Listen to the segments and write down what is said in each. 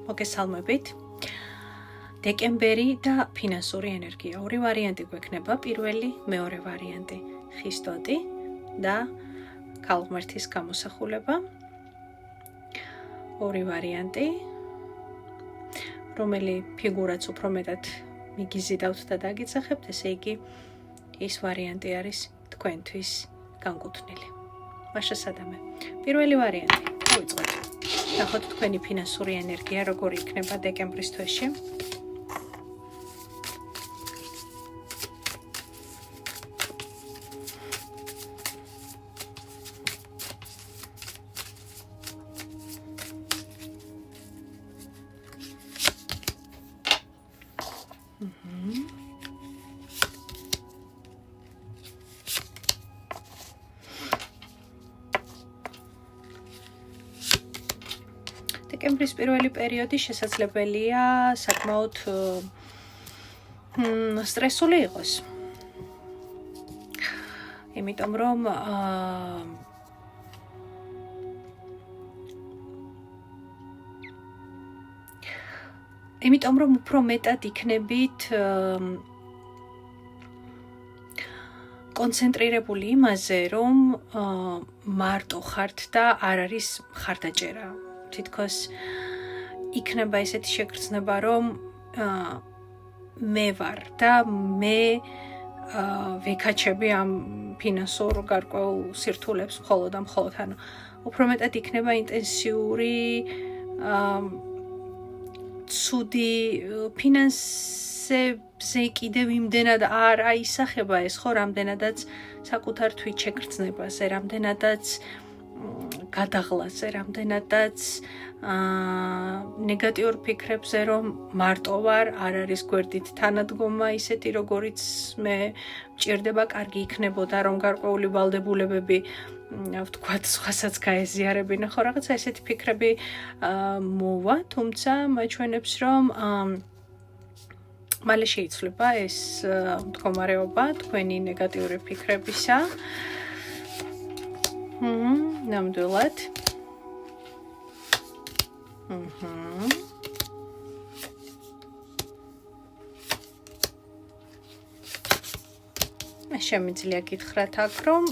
მოგესალმებით. დეკემბერი და ფინანსური ენერგია. ორი ვარიანტი გვექნება. პირველი, მეორე ვარიანტი ხისტოდი და ქალღმერთის გამოსახულება. ორი ვარიანტი, რომელი ფიგურაც უფრო მეტად მიგიზიდავთ და დაგიცახებთ, ესე იგი ის ვარიანტი არის თქვენთვის განკუთვნილი. მაშასადამე. პირველი ვარიანტი. დავიწყოთ. ნახოთ თქვენი ფინანსური ენერგია როგორ იქნება დეკემბრის თვეში. დეკემბრის პირველი პერიოდი შესაძლებელია საკმაოდ სტრესული იყოს. იმიტომ რომ უფრო მეტად იქნებით კონცენტრირებული იმაზე, რომ მარტო ხართ და არ არის მხარდაჭერა. თითქოს იქნება ესეთი შეგრძნება, რომ მე ვარ და მე ვეკაჩები ამ ფინანსურ გარკვეულ სირთულებს მხოლოდ და მხოლოდ. ანუ უფრო მეტად იქნება ინტენსიური ცუდი ფინანსებზე კიდევ იმდენად არ აისახება ეს ხო, რამდენადაც საკუთარ თვით შეგრძნებაზე, რამდენადაც გადაღლაზე, რამდენადაც ნეგატიურ ფიქრებზე, რომ მარტო ვარ, არ არის გვერდით თანადგომა ისეთი, როგორიც მე მჭირდება, კარგი იქნებოდა, რომ გარკვეული ვალდებულებები ვთქვათ, სხვასაც გაეზიარებინა, ხო, რაღაცა ესეთი ფიქრები მოვა, თუმცა მაჩვენებს, რომ მალე შეიცვლება ეს მდგომარეობა თქვენი ნეგატიური ფიქრებისა. ნამდვილად. მე შემიძლია გითხრათ აქ, რომ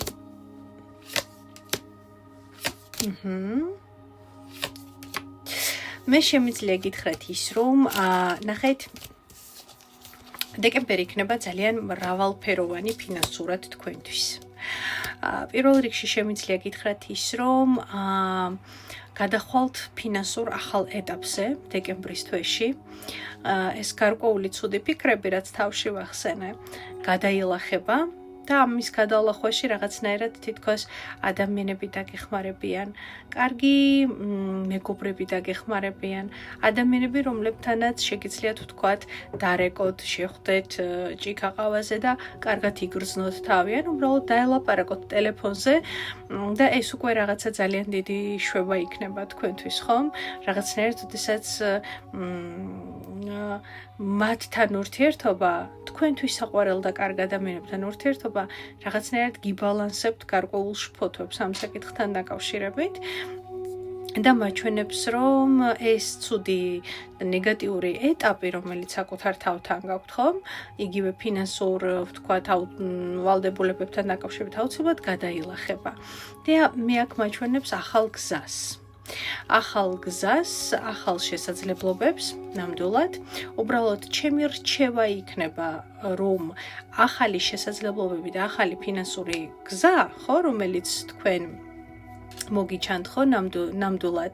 მე შემიძლია გითხრათ ის, რომ ნახეთ, დეკემბერი იქნება ძალიან მრავალფეროვანი ფინანსურად თქვენთვის. პირველ რიგში შემიძლია გითხრათ ის, რომ გადახვალთ ფინანსურ ახალ ეტაპზე დეკემბრის თვეში. ეს გარკვეული ცუდი ფიქრები, რაც თავში ვახსენე, გადაილახება და ამის გადალახვაში რაღაცნაირად თითქოს ადამიანები დაგეხმარებიან, კარგი მეგობრები დაგეხმარებიან, ადამიანები, რომლებთანაც შეგიძლიათ ვთქვათ, დარეკოთ, შეხვდეთ ჭიქაყავაზე და კარგად იგრძნოთ თავი, ან უბრალოდ დაელაპარაკოთ ტელეფონზე და ეს უკვე რაღაცა ძალიან დიდი შვება იქნება თქვენთვის, ხომ? რაღაცნაირად, როდესაც მათთან ურთიერთობა, თქვენთვის საყვარელ და კარგ ადამიანებთან ურთიერთობა რაღაცნაირად გიბალანსებთ გარკვეულ შფოთვებს ამ საკითხთან დაკავშირებით და მაჩვენებს, რომ ეს ცუდი ნეგატიური ეტაპი, რომელიც საკუთარ თავთან გაქვთ, ხომ? იგივე ფინანსურ, ვთქვათ, ვალდებულებებთან დაკავშირებით აუცილებლად გადაილახება. და მე აქ მაჩვენებს ახალ გზას. ახალ გზას, ახალ შესაძლებლობებს, ნამდვილად. უბრალოდ ჩემი რჩევა იქნება, რომ ახალი შესაძლებლობები და ახალი ფინანსური გზა, ხო, რომელიც თქვენ მოგიჩანთ, ხო, ნამდვილად.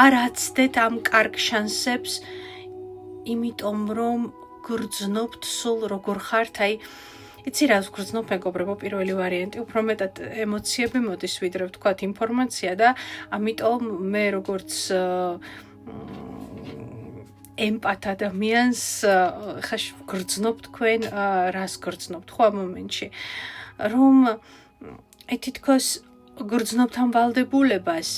არ აცდეთ ამ კარგ შანსებს, იმიტომ რომ გრძნობთ სულ როგორ ხართ, აი, იცი რა ვგრძნობ, მეგობრებო, პირველი ვარიანტი, უფრო მეტად ემოციები მოდის, ვიდრე ვთქვათ ინფორმაცია და ამიტომ მე როგორც ემპათ ადამიანს ხა ვგრძნობ თქვენ რას გრძნობთ ხო ამ მომენტში, რომ თითქოს გრძნობთ ამ ვალდებულებას,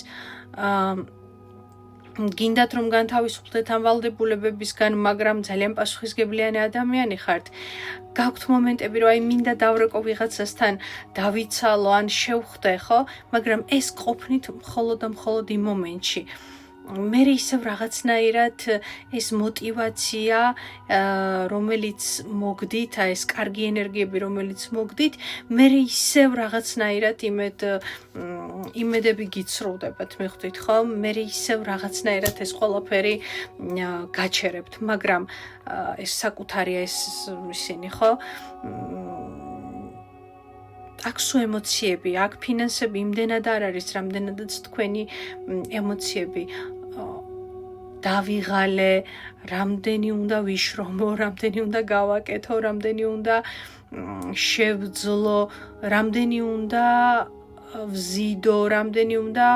გინდათ რომ განთავისუფლდეთ ამ ვალდებულებებისგან, მაგრამ ძალიან პასუხისგებლიანი ადამიანი ხართ. გაქვთ მომენტები, რომ აი მინდა დავრეკო ვიღაცასთან, დავიცალო ან შევხვდე, ხო? მაგრამ ეს ყოფნით მხოლოდ და მხოლოდ იმ მომენტში. მე ისევ რაღაცნაირად ეს мотиваცია, რომელიც მოგდით, ეს კარგი ენერგიები, რომელიც მოგდით, მე ისევ რაღაცნაირად იმედები გიცრუვდებათ, მიხვდით ხო? მე ისევ რაღაცნაირად ეს ყველაფერი გაჩერებთ, მაგრამ ეს საკუთარია ეს ისინი, ხო? აქ სულ ემოციები, აქ ფინანსები იმდენად არ არის, რამდენადაც თქვენი ემოციები. დავიღალე, რამდენი უნდა ვიშრომო, რამდენი უნდა გავაკეთო, რამდენი უნდა შევძლო, რამდენი უნდა ვზიდო, რამდენი უნდა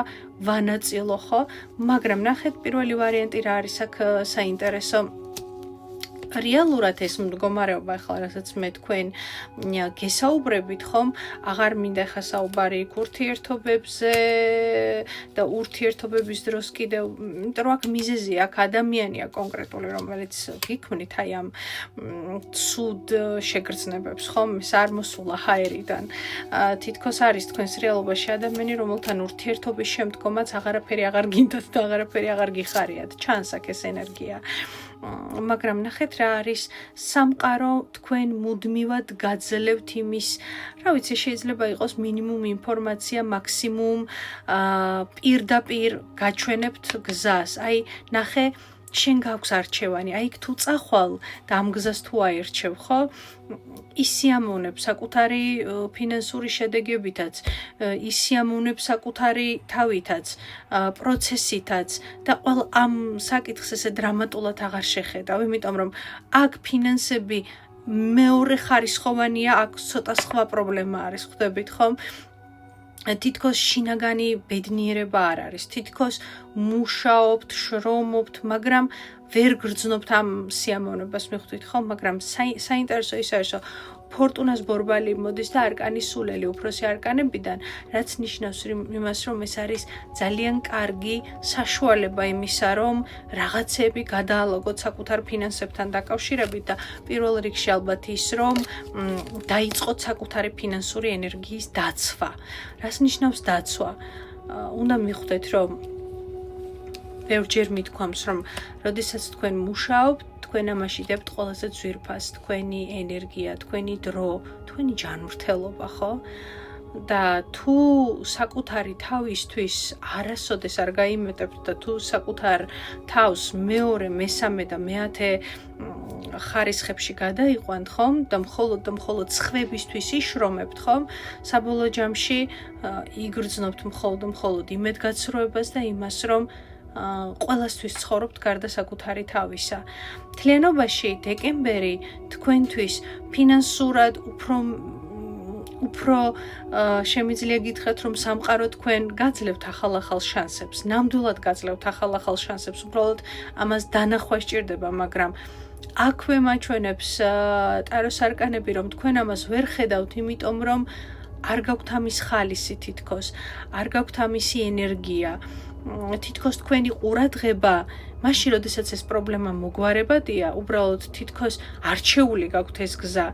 ვანაწილო, ხო? მაგრამ ნახეთ პირველი ვარიანტი რა არის აქ საინტერესო. რეალურად ეს მდგომარეობა ახლა რასაც მე თქვენ გესაუბრებით ხომ, აღარ მინდა ხა საუბარი ურთიერთობებზე და ურთიერთობების დროს კიდევ, იმიტომ რომ აქ მიზეზი აქ ადამიანია კონკრეტული, რომელიც გიქმნით აი ამ ცუდ შეგრძნებებს ხომ, ეს არ მოსულა ჰაერიდან. თითქოს არის თქვენს რეალობაში ადამიანი, რომელთან ურთიერთობის შემდგომაც აღარაფერი აღარ გინდათ და აღარაფერი აღარ გიხარიათ. ჩანს აქ ეს ენერგია. მაგრამ ნახეთ რა არის სამყარო თქვენ მუდმივად გაძლევთ იმის, რა ვიცი, შეიძლება იყოს მინიმუმ ინფორმაცია, მაქსიმუმ პირდაპირ გაჩვენებთ გზას. აი ნახე, შენ გაქვს არჩევანი, აი თუ წახვალ და ამ გზას თუ აირჩევ, ხო? ისიამოვნებ საკუთარი ფინანსური შედეგებითაც, ისიამოვნებ საკუთარი თავითაც, პროცესითაც და ყველ ამ საკითხს ესე დრამატულად აღარ შეხედავ, იმიტომ რომ აქ ფინანსები მეორე ხარისხოვანია, აქ ცოტა სხვა პრობლემა არის, ხვდებით ხომ? თითქოს შინაგანი ბედნიერება არ არის, თითქოს მუშაობთ, შრომობთ, მაგრამ ვერ გრძნობთ ამ სიამოვნებას, მიხვდით ხო? მაგრამ საინტერესო ის არის, რომ ფორტუნას ბორბალი მოდის და არკანის სულელი უფროსი არკანებიდან, რაც ნიშნავს იმას, რომ ეს არის ძალიან კარგი საშუალება იმისა, რომ რაღაცები გადაალაგოთ საკუთარ ფინანსებთან დაკავშირებით და პირველ რიგში ალბათ ის, რომ დაიწყოთ საკუთარი ფინანსური ენერგიის დაცვა. რას ნიშნავს დაცვა? უნდა მიხვდეთ, რომ ბევრჯერ მithქვამს, რომ როდესაც თქვენ მუშაობთ, თქვენ ამაში დებთ ყველაზე ძვირფას, თქვენი ენერგია, თქვენი დრო, თქვენი ჯანმრთელობა, ხო? და თუ საკუთარი თავისთვის არასოდეს არ გაიმეტებთ და თუ საკუთარ თავს მეორე, მესამე და მეათე ხარისხებში გადაიყვანთ, ხომ? და მხოლოდ სხვებისთვის იშრომებთ, ხომ? საბოლოო ჯამში იგრძნობთ მხოლოდ იმედგაცრუებას და იმას, რომ ყველასთვის ცხოვრობთ გარდა საკუთარი თავისა. მთლიანობაში დეკემბერი თქვენთვის ფინანსურად უფრო შემიძლია გითხრათ, რომ სამყარო თქვენ გაძლევთ ახალ შანსებს, ნამდვილად გაძლევთ ახალ შანსებს, უბრალოდ ამას დანახვა სჭირდება, მაგრამ აქვე მაჩვენებს ტაროს არკანები, რომ თქვენ ამას ვერ ხედავთ, იმიტომ რომ არ გაქვთ ამის ხალისი თითქოს, არ გაქვთ ამისი ენერგია. თითქოს თქვენი ყურადღება მაშინ, როდესაც ეს პრობლემა მოგვარებადია, უბრალოდ თითქოს არჩეული გაქვთ ეს გზა.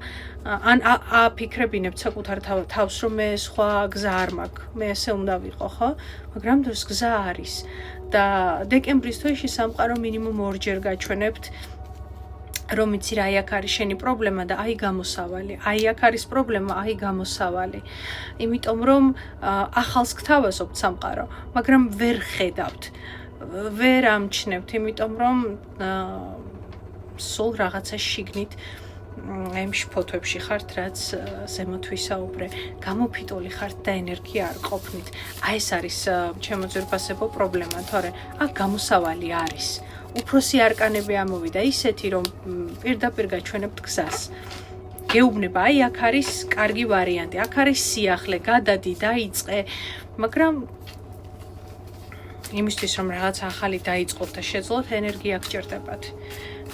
ან აფიქრებინებთ საკუთარ თავს, რომ მე სხვა გზა არ მაქვს, მე ესე უნდა ვიყო, ხო? მაგრამ დროს გზა არის და დეკემბრის თვეში სამყარო მინიმუმ ორჯერ გაჩვენებთ, რომ იცი რა, აი აქ არის შენი პრობლემა და აი გამოსავალი, აი აქ არის პრობლემა, აი გამოსავალი. იმიტომ რომ ახალს გთავაზობთ სამყარო, მაგრამ ვერ ხედავთ, ვერ ამჩნევთ, იმიტომ რომ სულ რაღაცა შიგნით იმ შფოთვებში ხართ, რაც ზემოთ ვისაუბრე, გამოფიტული ხართ და ენერგია არ ყოფნით. აი ეს არის ჩემო ძვირფასებო პრობლემა, თორე აქ გამოსავალი არის. უფროსი არკანები ამოვიდა ისეთი, რომ პირდაპირ გაჩვენებთ გზას. გეუბნება, აი აქ არის კარგი ვარიანტი, აქ არის სიახლე, გადადი, დაიწყე, მაგრამ იმისთვის, რომ რაღაც ახალი დაიწყოთ და შეძლოთ, ენერგია გჭირდებათ.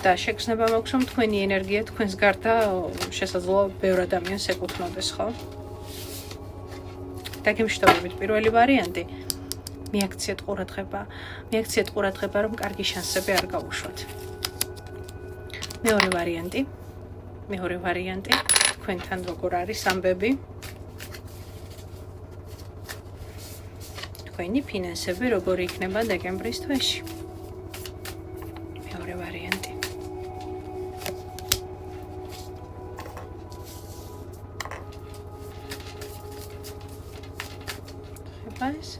და შეგრძნება მაქვს, რომ თქვენი ენერგია თქვენს გარდა შესაძლოა ბევრ ადამიანს ეკუთვნოდეს, ხო? და გემშვიდობებით პირველი ვარიანტი. მიაქციეთ ყურადღება, რომ კარგი შანსები არ გაუშვათ. მეორე ვარიანტი, თქვენთან როგორ არის ამბები? თქვენი ფინანსები როგორ იქნება დეკემბრის თვეში? მეორე ვარიანტი. ხება ეს?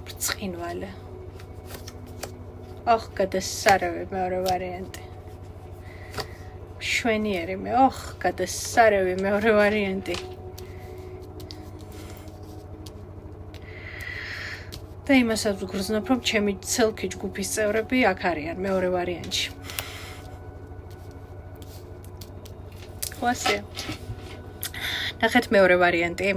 ბრწყინვალე. გადასარევი მეორე ვარიანტი. შვენიერი გადასარევი მეორე ვარიანტი. და იმასაც ვგრძნობ, რომ ჩემი ცელქი ჯგუფის წევრები აქ არიან მეორე ვარიანტში. ხواسე. ნახეთ მეორე ვარიანტი.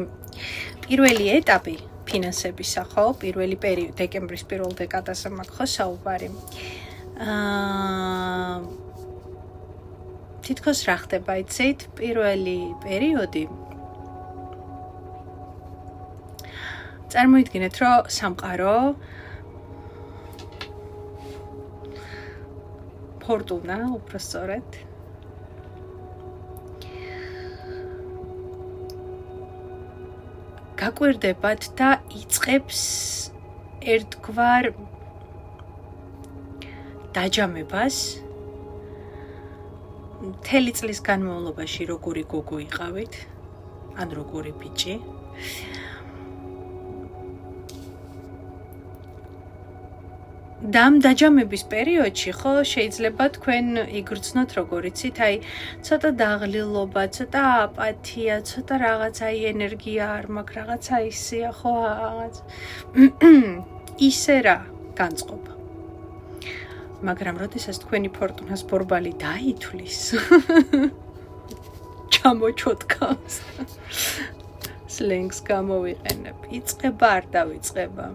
პირველი ეტაპი ფინანსებისა, ხო? პირველი პერიოდი, დეკემბრის პირველ დეკადაზე მაქვს ხო საუბარი. თითქოს რა ხდება, იცით? პირველი პერიოდი წარმოიდგინეთ, რომ სამყარო ფორტუნა, უпростоრად გაკვირდებათ და იწყებს ერთგვარ დაჯამებას მთელი წლის განმავლობაში როგორი გოგო იყავით, ან როგორი ბიჭი. და ამ დაჯამების პერიოდში ხო შეიძლება თქვენ იგრძნოთ როგორ იცით, ცოტა დაღლილობა, ცოტა აპათია, ცოტა რაღაცა ენერგია არ მაქვს, რაღაცა ისეა ხო რაღაც ისე რა განწყობა. მაგრამ როდესაც თქვენი ფორტუნას ბორბალი დაითვლის ჩამოჩოთკავს სლენგს გამოვიყენებ, იწყება არ დავიწყება.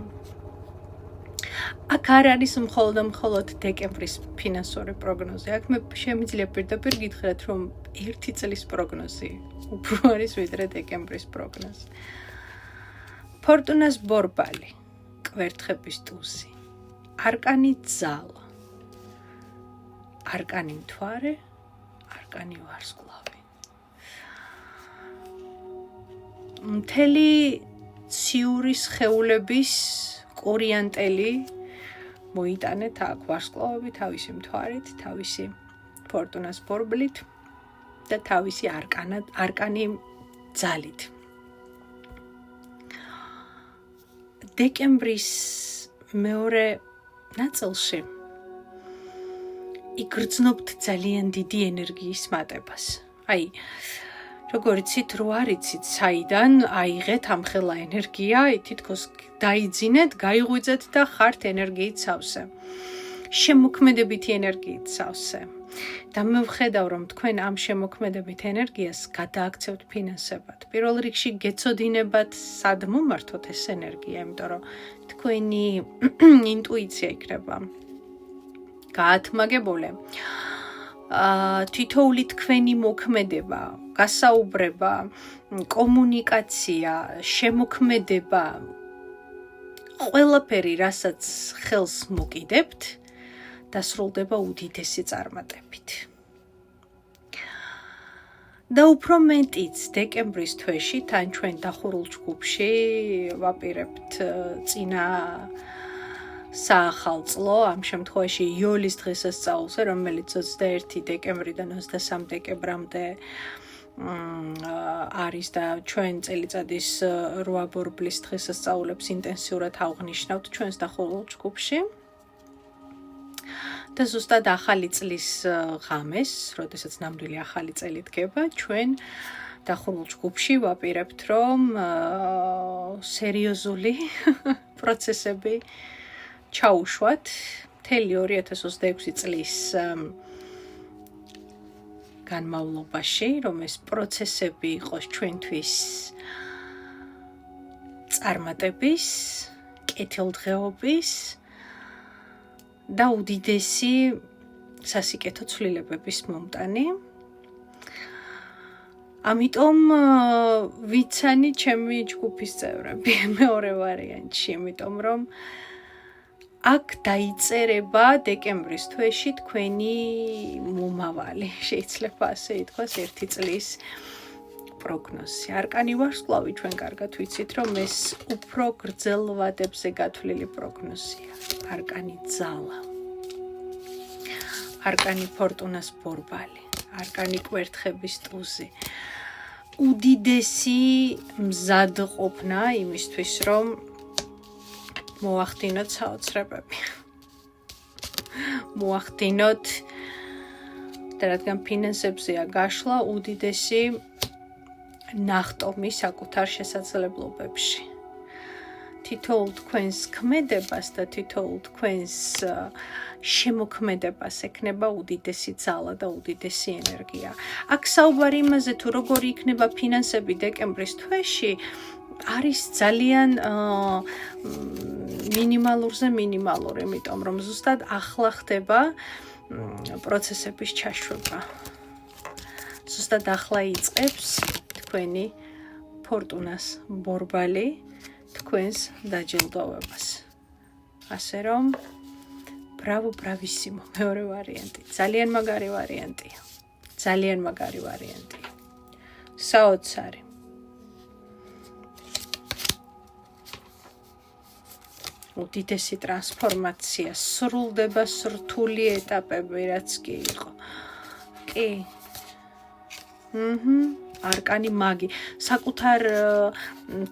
აქ არ არის მხოლოდ დეკემბრის ფინანსური პროგნოზი. აქ მე შემიძლია პირდაპირ გითხრათ, რომ ერთი წლის პროგნოზი უფრო არის ვიდრე დეკემბრის პროგნოზი. ფორტუნას ბორბალი, კვერთხების ტუზი, არკანი ძალა, არკანი მთვარე, არკანი ვარსკვლავი. მთელი ციური სხეულების კორიანტელი მოიტანეთ აქ ვარსკვლავები თავისი მთვარით, თავისი ფორტუნას ბორბლით და თავისი არკანი ძალით. დეკემბრის მეორე ნაწილში იგრძნობთ ძალიან დიდი ენერგიის მატებას. როგორ იცით, რო არ იცით საიდან აიღეთ ამხელა ენერგია, თითქოს დაიძინეთ, გაიღვიძეთ და ხართ ენერგიით სავსე. შემოქმედებითი ენერგიით სავსე. და მე ვხედავ, რომ თქვენ ამ შემოქმედებით ენერგიას გადააქცევთ ფინანსებად. პირველ რიგში გეცოდინებათ სად მომართოთ ეს ენერგია, იმიტომ რომ თქვენი ინტუიცია იქნება გაათმაგებული. თითოეული თქვენი მოქმედება, გასაუბრება, კომუნიკაცია, შემოქმედება, ყველაფერი, რასაც ხელს მოკიდებთ, დასრულდება უდიდესი წარმატებით. და უფრო მეტიც დეკემბრის თვეში თან ჩვენ დახურულ ჯგუფში ვაპირებთ წინა საახალწლო, ამ შემთხვევაში იოლის დღესასწაულზე, რომელიც 21 დეკემბრიდან 23 დეკემბრამდე არის და ჩვენ წელიწადის 8 ბორბლის დღესასწაულებს ინტენსიურად ავღნიშნავთ ჩვენს დახურულ ჯგუფში. და ზუსტად ახალი წლის ღამეს, როდესაც ნამდვილი ახალი წელი დგება, ჩვენ დახურულ ჯგუფში ვაპირებთ, რომ სერიოზული პროცესები ჩაუშვათ მთელი 2026 წლის განმავლობაში, რომ ეს პროცესები იყოს ჩვენთვის წარმატების, კეთილდღეობის და უდიდესი სასიკეთო ცვლილებების მომტანი. ამიტომ ვიცანი ჩემი ჯგუფის წევრები მეორე ვარიანტში, იმიტომ რომ აქ დაიწერება დეკემბრის თვეში თქვენი მომავალი, შეიძლება ასე ითქვას, 1 წლის პროგნოზი. არკანი ვარსკვლავი ჩვენ კარგად ვიცით, რომ ეს უფრო გრძელ ვადებზე გათვლილი პროგნოზია. არკანი ძალა, არკანი ფორტუნას ბორბალი, არკანი კვერთხების ტუზი. უდიდესი მზადყოფნა იმისთვის, რომ მოახდინოთ საოცრებები. მოახდინოთ და რადგან ფინანსებზეა გაშლა, უდიდესი ნახტომი საკუთარ შესაძლებლობებში. თითოეულ თქვენს ქმედებას და თითოეულ თქვენს შემოქმედებას ექნება უდიდესი ძალა და უდიდესი ენერგია. აქ საუბარი იმაზე, თუ როგორი იქნება ფინანსები დეკემბრის თვეში, არის ძალიან მინიმალურზე მინიმალური, იმიტომ რომ ზუსტად ახლა ხდება პროცესების ჩაშვება. ზუსტად ახლა იწყებს თქვენი ფორტუნას ბორბალი თქვენს დაჯილდოვებას. ასე რომ ბრავო, ბრავისიმო, მეორე ვარიანტი. ძალიან მაგარი ვარიანტია. ძალიან მაგარი ვარიანტია. საოცარი. უდიდესი ტრანსფორმაცია, სრულდება სრთული ეტაპები, რაც კი იყო. კი. არკანი მაგი. საკუთარ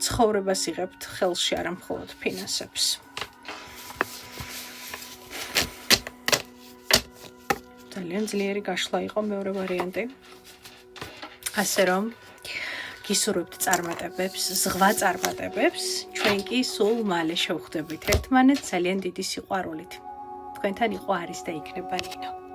ცხოვრებას იღებთ ხელში, არა მხოლოდ ფინანსებს. ძალიან ძლიერი გაშლა იყო მეორე ვარიანტი. ასე რომ გისურვებთ წარმატებებს, ზღვა წარმატებებს, ჩვენ კი სულ მალე შევხვდებით ერთმანეთს ძალიან დიდი სიყვარულით. თქვენთან იყო არის და იქნება ნინო.